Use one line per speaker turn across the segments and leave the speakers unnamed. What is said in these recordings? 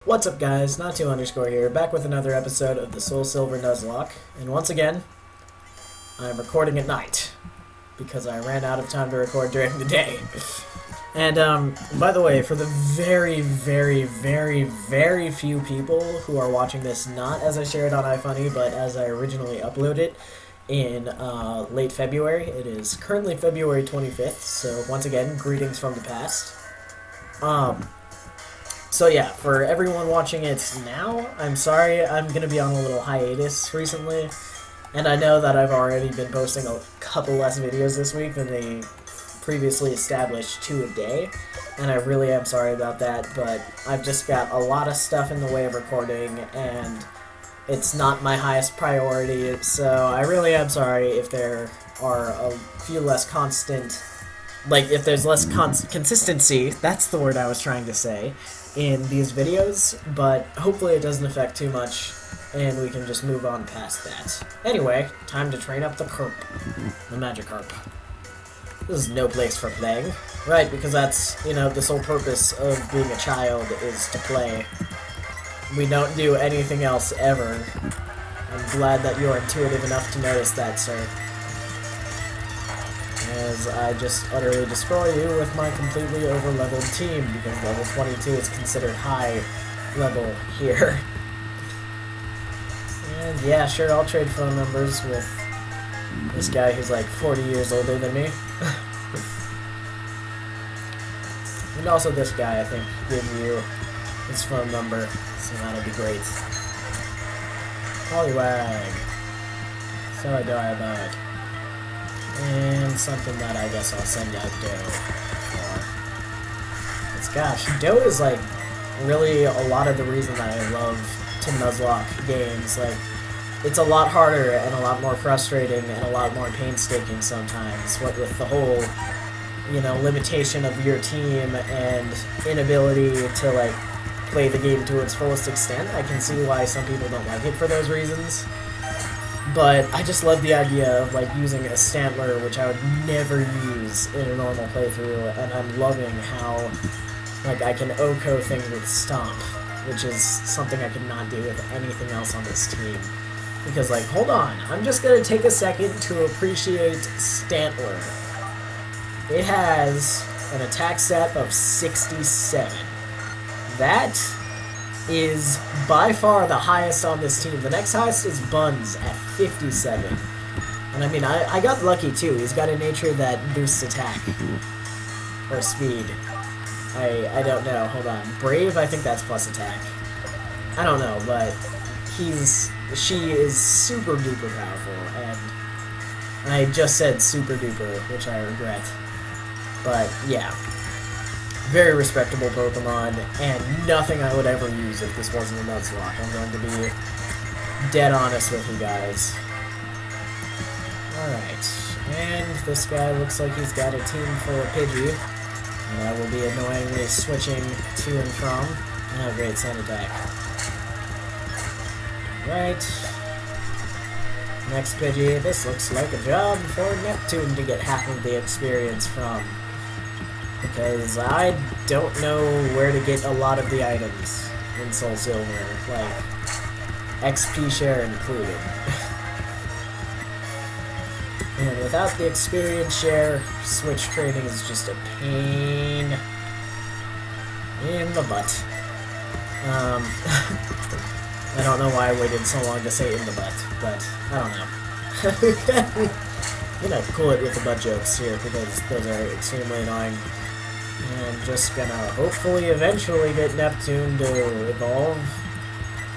What's up guys, Not2_ here, back with another episode of the Soul Silver Nuzlocke, and once again, I'm recording at night, because I ran out of time to record during the day. And, by the way, for the very few people who are watching this not as I shared on iFunny, but as I originally uploaded in, late February, it is currently February 25th, so once again, greetings from the past. So yeah, for everyone watching it now, I'm sorry, I'm going to be on a little hiatus recently, and I know that I've already been posting a couple less videos this week than the previously established 2 a day, and I really am sorry about that, but I've just got a lot of stuff in the way of recording, and it's not my highest priority, so I really am sorry if there are a few less constant, if there's less consistency, that's the word I was trying to say, in these videos, but hopefully it doesn't affect too much, and we can just move on past that. Anyway, time to train up the Carp, the Magikarp. This is no place for playing. Right, because that's, the sole purpose of being a child is to play. We don't do anything else ever. I'm glad that you're intuitive enough to notice that, sir. As I just utterly destroy you with my completely over-leveled team, because level 22 is considered high level here. And yeah, sure, I'll trade phone numbers with this guy who's like 40 years older than me. And also this guy, I think, give you his phone number, so that'll be great. Poliwag. So adorable. And something that I guess I'll send out Doe for. Because gosh, Doe is like really a lot of the reason that I love to Nuzlocke games. Like, it's a lot harder and a lot more frustrating and a lot more painstaking sometimes. What with the whole, limitation of your team and inability to like play the game to its fullest extent. I can see why some people don't like it for those reasons. But I just love the idea of, using a Stantler, which I would never use in a normal playthrough, and I'm loving how, I can OHKO things with Stomp, which is something I could not do with anything else on this team. Because, hold on, I'm just gonna take a second to appreciate Stantler. It has an attack set of 67. That is by far the highest on this team. The next highest is Buns at 57. And I mean, I got lucky too. He's got a nature that boosts attack. Or speed. I don't know. Hold on. Brave, I think that's plus attack. I don't know, but she is super duper powerful. And I just said super duper, which I regret. But yeah. Very respectable Pokemon, and nothing I would ever use if this wasn't a Nuzlocke. I'm going to be dead honest with you guys. Alright, and this guy looks like he's got a team full of Pidgey, and I will be annoyingly switching to and from. Oh great, Sand Attack. Right. Next Pidgey, this looks like a job for Neptune to get half of the experience from. Because I don't know where to get a lot of the items in Soul Silver, XP share included. And without the experience share, switch trading is just a pain in the butt. I don't know why I waited so long to say in the butt, but I don't know. Cool it with the butt jokes here, because those are extremely annoying. And just gonna hopefully eventually get Neptune to evolve.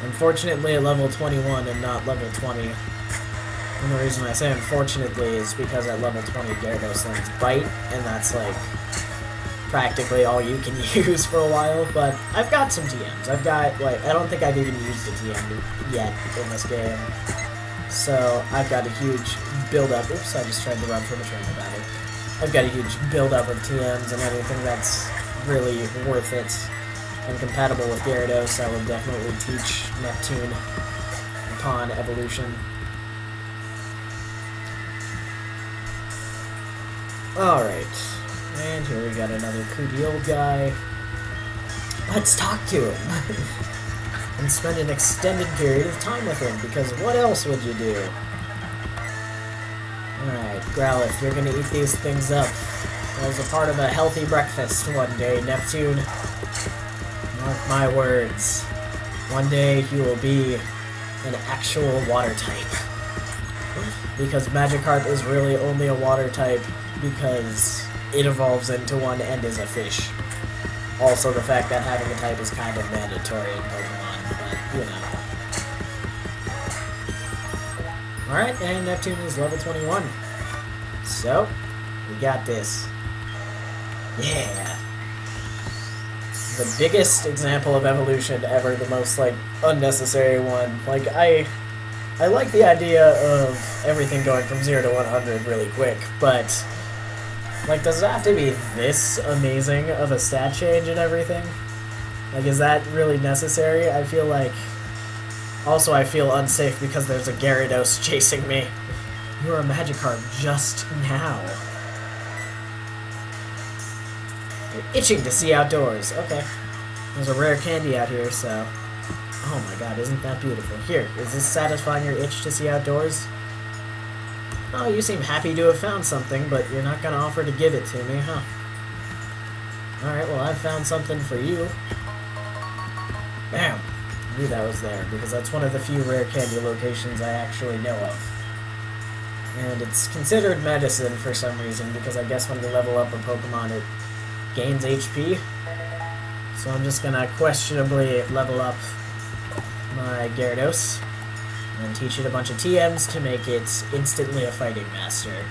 Unfortunately at level 21 and not level 20. And the reason I say unfortunately is because at level 20 Gyarados learns Bite, and that's practically all you can use for a while. But I've got some TMs. I've got, I don't think I've even used a TM yet in this game. So I've got a huge build-up. Oops, I just tried to run from a trainer battle. I've got a huge build-up of TMs, and anything that's really worth it and compatible with Gyarados, I will definitely teach Neptune upon evolution. Alright, and here we got another creepy old guy. Let's talk to him! and spend an extended period of time with him, because what else would you do? Alright, Growlithe, you're gonna eat these things up as a part of a healthy breakfast one day, Neptune. Mark my words. One day you will be an actual water type. Because Magikarp is really only a water type because it evolves into one and is a fish. Also, the fact that having a type is kind of mandatory in Pokemon, but, you know. Alright, and Neptune is level 21. So, we got this. Yeah! The biggest example of evolution ever, the most, like, unnecessary one. Like, I like the idea of everything going from 0 to 100 really quick, but, like, does it have to be this amazing of a stat change and everything? Like, is that really necessary? I feel like... Also, I feel unsafe because there's a Gyarados chasing me. You're a Magikarp just now. You're itching to see outdoors. Okay. There's a rare candy out here, so... Oh my god, isn't that beautiful? Here, is this satisfying your itch to see outdoors? Oh, you seem happy to have found something, but you're not gonna offer to give it to me, huh? Alright, well, I've found something for you. Bam! I knew that was there, because that's one of the few rare candy locations I actually know of. And it's considered medicine for some reason, because I guess when you level up a Pokemon, it gains HP. So I'm just gonna questionably level up my Gyarados and teach it a bunch of TMs to make it instantly a fighting master.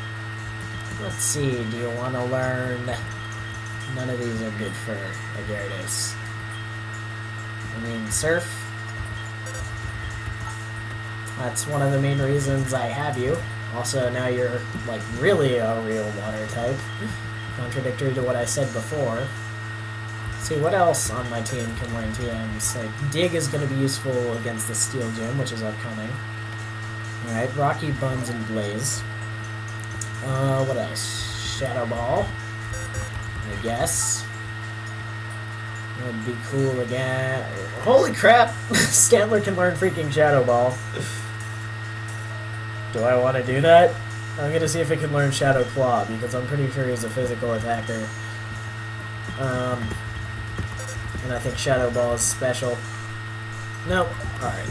Let's see, do you want to learn... None of these are good for a Gyarados. I mean, Surf. That's one of the main reasons I have you. Also, now you're, like, really a real water type. Contradictory to what I said before. Let's see, what else on my team can learn TMs? Like, Dig is going to be useful against the Steel Gym, which is upcoming. Alright, Rocky, Buns, and Blaze. What else? Shadow Ball, I guess. Would be cool again. Holy crap! Stantler can learn freaking Shadow Ball. Do I want to do that? I'm gonna see if it can learn Shadow Claw, because I'm pretty sure he's a physical attacker. And I think Shadow Ball is special. Nope. Alright.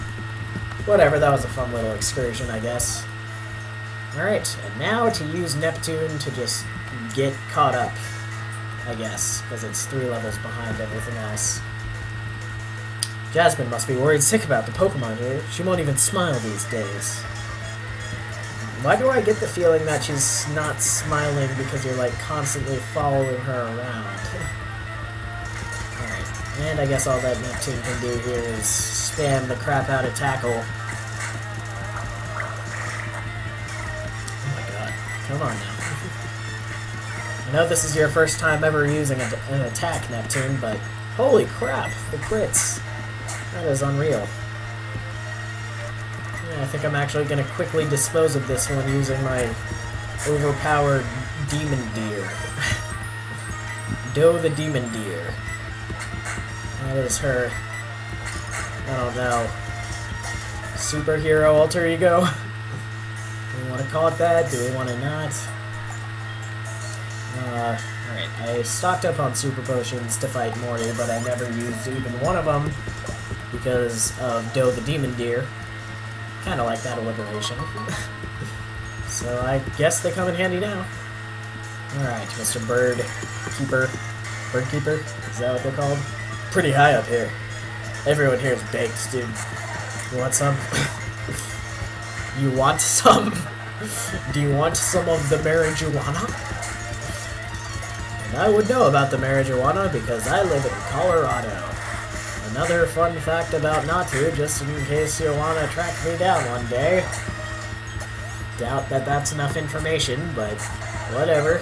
Whatever, that was a fun little excursion, I guess. Alright, and now to use Neptune to just get caught up, I guess, because it's 3 levels behind everything else. Jasmine must be worried sick about the Pokemon here. She won't even smile these days. Why do I get the feeling that she's not smiling because you're, like, constantly following her around? Alright, and I guess all that Neptune can do here is spam the crap out of Tackle. Oh my god, come on now. I know this is your first time ever using an attack, Neptune, but holy crap, the crits. That is unreal. I think I'm actually going to quickly dispose of this one using my overpowered Demon Deer. Doe the Demon Deer. That is her, I don't know, superhero alter ego? Do we want to call it that? Do we want to not? Alright, I stocked up on super potions to fight Morty, but I never used even one of them because of Doe the Demon Deer. Kind of like that alliteration. So I guess they come in handy now. Alright, Mr. Bird Keeper. Bird Keeper? Is that what they're called? Pretty high up here. Everyone here is baked, dude. You want some? You want some? Do you want some of the marijuana? And I would know about the marijuana because I live in Colorado. Another fun fact about Natu, just in case you want to track me down one day. Doubt that that's enough information, but whatever.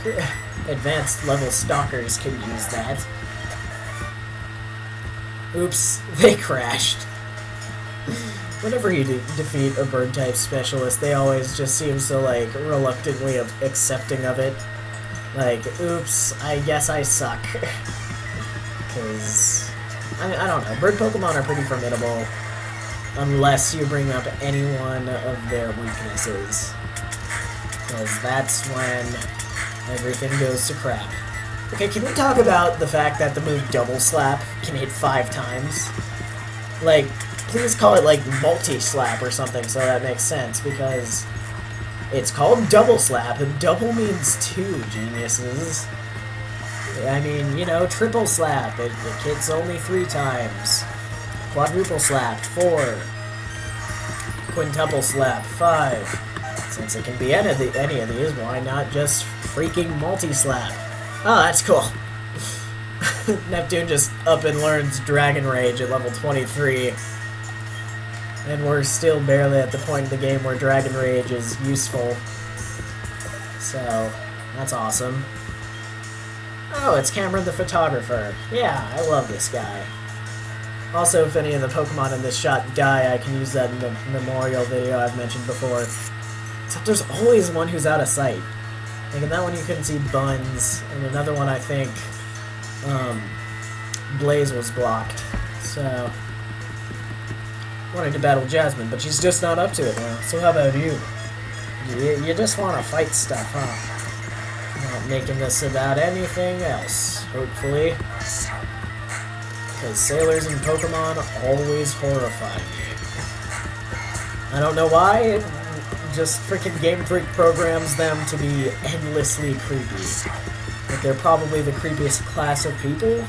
Advanced level stalkers can use that. Oops, they crashed. Whenever you defeat a bird-type specialist, they always just seem so, like, reluctantly accepting of it. Like, oops, I guess I suck. Because... I don't know, bird Pokemon are pretty formidable. unless you bring up any one of their weaknesses. Because that's when everything goes to crap. Okay, can we talk about the fact that the move Double Slap can hit 5 times? Like, please call it, like, multi-slap or something so that makes sense, because it's called Double Slap, and double means 2, geniuses. I mean, you know, Triple Slap, it hits only 3 times. Quadruple Slap, 4. Quintuple Slap, 5. Since it can be any of these, why not just freaking multi-slap? Oh, that's cool. Neptune just up and learns Dragon Rage at level 23. And we're still barely at the point in the game where Dragon Rage is useful. So, that's awesome. Oh, it's Cameron the Photographer. Yeah, I love this guy. Also, if any of the Pokemon in this shot die, I can use that in the memorial video I've mentioned before. Except there's always one who's out of sight. Like in that one you couldn't see Buns, and another one I think Blaze was blocked. So, wanted to battle Jasmine, but she's just not up to it now. So how about you? You just want to fight stuff, huh? Not making this about anything else, hopefully. Because sailors and Pokemon always horrify me. I don't know why, it just freaking Game Freak programs them to be endlessly creepy. Like they're probably the creepiest class of people,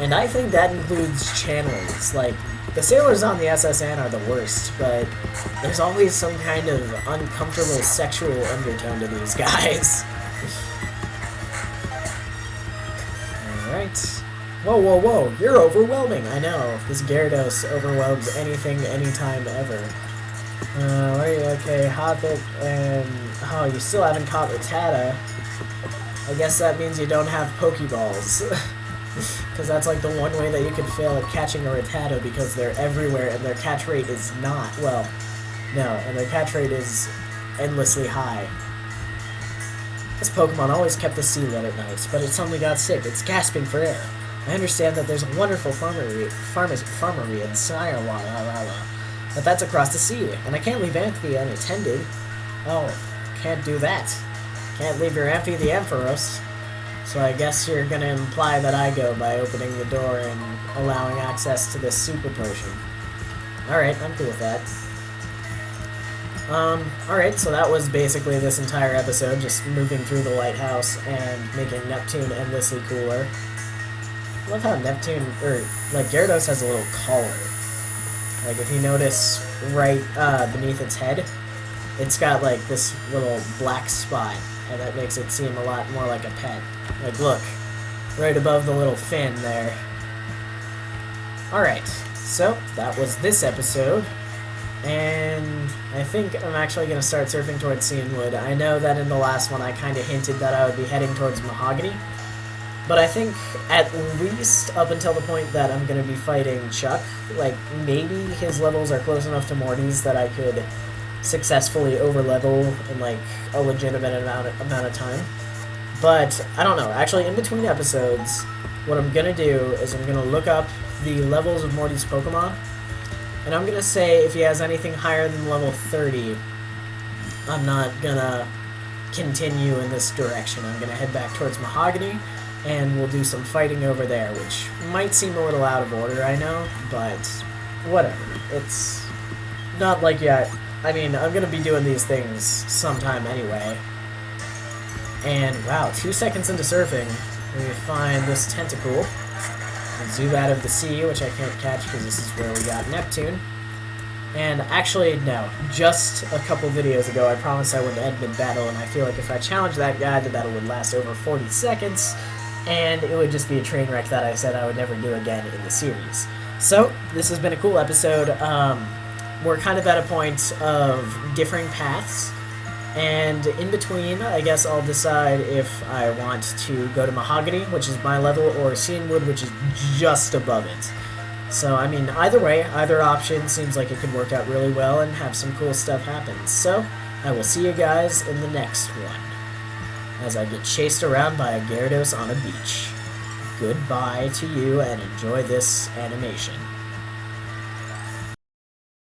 and I think that includes channelers. Like, the sailors on the SSN are the worst, but there's always some kind of uncomfortable sexual undertone to these guys. Alright. Whoa, whoa, whoa, you're overwhelming! I know, this Gyarados overwhelms anything, anytime, ever. Okay, Hoppip, and... oh, you still haven't caught Rattata. I guess that means you don't have Pokeballs. Because that's like the one way that you can fail at catching a Rattata, because they're everywhere and their catch rate is not, well, no, and their catch rate is endlessly high. This Pokemon always kept the sealet at night, but it suddenly got sick. It's gasping for air. I understand that there's a wonderful farmery in Sirewala, but that's across the sea, and I can't leave Amphi unattended. Oh, can't do that. Can't leave your Amphi the Ampharos. So I guess you're gonna imply that I go by opening the door and allowing access to this super potion. Alright, I'm cool with that. Alright, so that was basically this entire episode, just moving through the Lighthouse and making Neptune endlessly cooler. I love how Neptune, like, Gyarados has a little collar. Like, if you notice right beneath its head, it's got, like, this little black spot, and that makes it seem a lot more like a pet. Like, look, right above the little fin there. Alright, so that was this episode, and I think I'm actually going to start surfing towards Cianwood. I know that in the last one I kind of hinted that I would be heading towards Mahogany, but I think at least up until the point that I'm going to be fighting Chuck, like, maybe his levels are close enough to Morty's that I could successfully overlevel in, like, a legitimate amount of time. But, I don't know, actually in between episodes, what I'm going to do is I'm going to look up the levels of Morty's Pokemon, and I'm going to say if he has anything higher than level 30, I'm not going to continue in this direction. I'm going to head back towards Mahogany, and we'll do some fighting over there, which might seem a little out of order, I know, but whatever. It's not like, yeah, I mean, I'm going to be doing these things sometime anyway. And, wow, 2 seconds into surfing, we find this Tentacool. We zoom out of the sea, which I can't catch because this is where we got Neptune. And actually, no, just a couple videos ago, I promised I wouldn't end mid-battle, and I feel like if I challenged that guy, the battle would last over 40 seconds, and it would just be a train wreck that I said I would never do again in the series. So, this has been a cool episode. We're kind of at a point of differing paths, and in between, I guess I'll decide if I want to go to Mahogany, which is my level, or Cianwood, which is just above it. So, I mean, either way, either option seems like it could work out really well and have some cool stuff happen. So, I will see you guys in the next one, as I get chased around by a Gyarados on a beach. Goodbye to you, and enjoy this animation.